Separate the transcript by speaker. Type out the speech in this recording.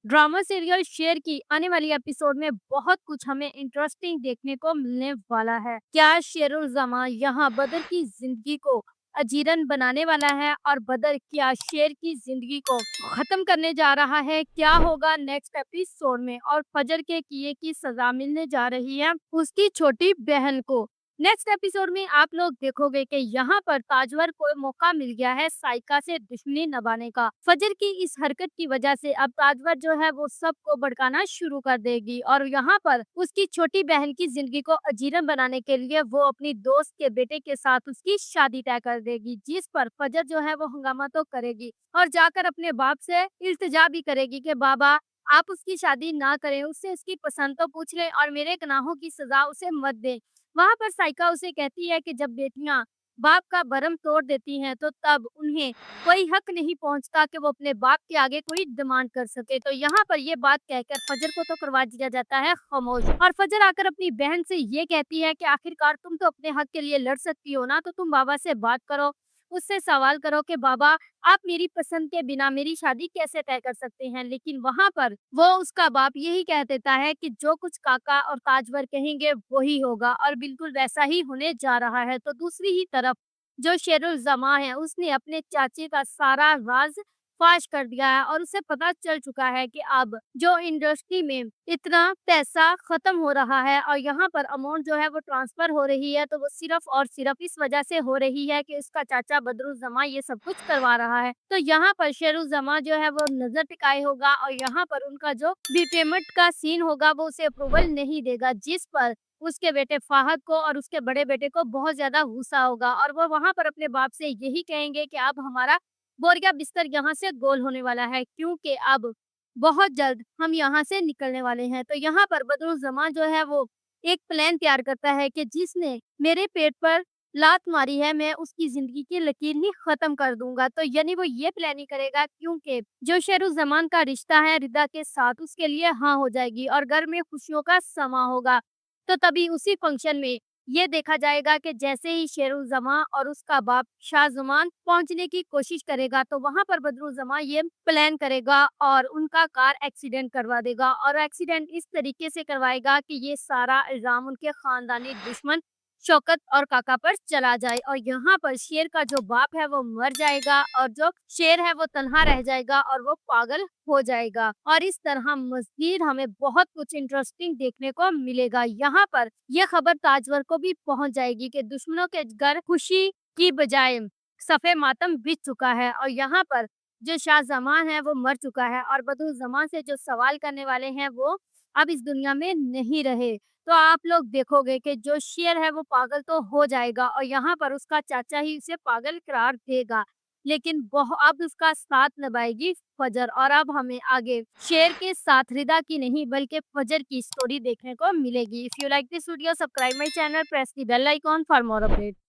Speaker 1: Drama serial शेर की आने वाली एपिसोड में बहुत कुछ हमें इंटरेस्टिंग देखने को मिलने वाला है। क्या शेरुल जमा यहाँ बदर की जिंदगी को अजीरन बनाने वाला है और बदर क्या शेर की जिंदगी को खत्म करने जा रहा है? क्या होगा नेक्स्ट एपिसोड में? और फजर के किए की सजा मिलने जा रही है उसकी छोटी बहन को। नेक्स्ट एपिसोड में आप लोग देखोगे कि यहाँ पर ताजवर को मौका मिल गया है साइका से दुश्मनी निभाने का। फजर की इस हरकत की वजह से अब ताजवर जो है वो सबको भड़काना शुरू कर देगी और यहाँ पर उसकी छोटी बहन की जिंदगी को अजीरन बनाने के लिए वो अपनी दोस्त के बेटे के साथ उसकी शादी तय कर देगी, जिस पर फजर जो है वो हंगामा तो करेगी और जाकर अपने बाप से इल्तिजा भी करेगी कि बाबा आप उसकी शादी ना करें, उससे उसकी पसंद तो पूछ लें और मेरे गुनाहों की सजा उसे मत दें। वहाँ पर साइका उसे कहती है कि जब बेटियां बाप का भरम तोड़ देती हैं तो तब उन्हें कोई हक नहीं पहुंचता कि वो अपने बाप के आगे कोई डिमांड कर सके। तो यहाँ पर ये बात कहकर फजर को तो करवा दिया जाता है खामोश और फजर आकर अपनी बहन से ये कहती है कि आखिरकार तुम तो अपने हक के लिए लड़ सकती हो ना, तो तुम बाबा से बात करो, उससे सवाल करो कि बाबा आप मेरी पसंद के बिना मेरी शादी कैसे तय कर सकते हैं। लेकिन वहां पर वो उसका बाप यही कह देता है कि जो कुछ काका और ताजवर कहेंगे वही होगा और बिल्कुल वैसा ही होने जा रहा है। तो दूसरी ही तरफ जो शेरुल जमा है उसने अपने चाचे का सारा राज फाश कर दिया है और उसे पता चल चुका है कि अब जो इंडस्ट्री में इतना पैसा खत्म हो रहा है और यहाँ पर अमाउंट जो है वो ट्रांसफर हो रही है, तो वो सिर्फ और सिर्फ इस वजह से हो रही है कि उसका चाचा बदरुज्जमा ये सब कुछ करवा रहा है। तो यहाँ पर शेरुज्जमा जो है वो नजर टिकाए होगा और यहाँ पर उनका जो भी पेमेंट का सीन होगा वो उसे अप्रूवल नहीं देगा, जिस पर उसके बेटे फाहद को और उसके बड़े बेटे को बहुत ज्यादा गुस्सा होगा और वो वहां पर अपने बाप से यही कहेंगे कि अब हमारा बोरिया बिस्तर यहाँ से गोल होने वाला है, क्योंकि अब बहुत जल्द हम यहाँ से निकलने वाले हैं। तो यहाँ पर बदरुज्जमान जो है वो एक प्लान तैयार करता है कि जिसने मेरे पेट पर लात मारी है मैं उसकी जिंदगी की लकीर ही खत्म कर दूंगा। तो यानी वो ये प्लानिंग करेगा क्योंकि जो शेरुज़्ज़मान का रिश्ता है रिदा के साथ उसके लिए हाँ हो जाएगी और घर में खुशियों का समा होगा। तो तभी उसी फंक्शन में ये देखा जाएगा कि जैसे ही शेरुज़्ज़मा और उसका बाप शाहज़ुमान पहुंचने की कोशिश करेगा तो वहां पर बदरुज़्ज़मा ये प्लान करेगा और उनका कार एक्सीडेंट करवा देगा और एक्सीडेंट इस तरीके से करवाएगा कि ये सारा इल्ज़ाम उनके खानदानी दुश्मन शौकत और काका पर चला जाए और यहाँ पर शेर का जो बाप है वो मर जाएगा और जो शेर है वो तन्हा रह जाएगा और वो पागल हो जाएगा और इस तरह मज़ीद हमें बहुत कुछ इंटरेस्टिंग देखने को मिलेगा। यहाँ पर यह खबर ताजवर को भी पहुंच जाएगी कि दुश्मनों के घर खुशी की बजाय सफ़े मातम बिछ चुका है और यहाँ पर जो शाहजमान है वो मर चुका है और बदरुज़्ज़मान से जो सवाल करने वाले हैं वो अब इस दुनिया में नहीं रहे। तो आप लोग देखोगे कि जो शेर है वो पागल तो हो जाएगा और यहाँ पर उसका चाचा ही उसे पागल करार देगा, लेकिन अब उसका साथ निभाएगी फजर और अब हमें आगे शेर के साथ रिदा की नहीं बल्कि फजर की स्टोरी देखने को मिलेगी। If you like this video subscribe my channel, press the bell icon for more update.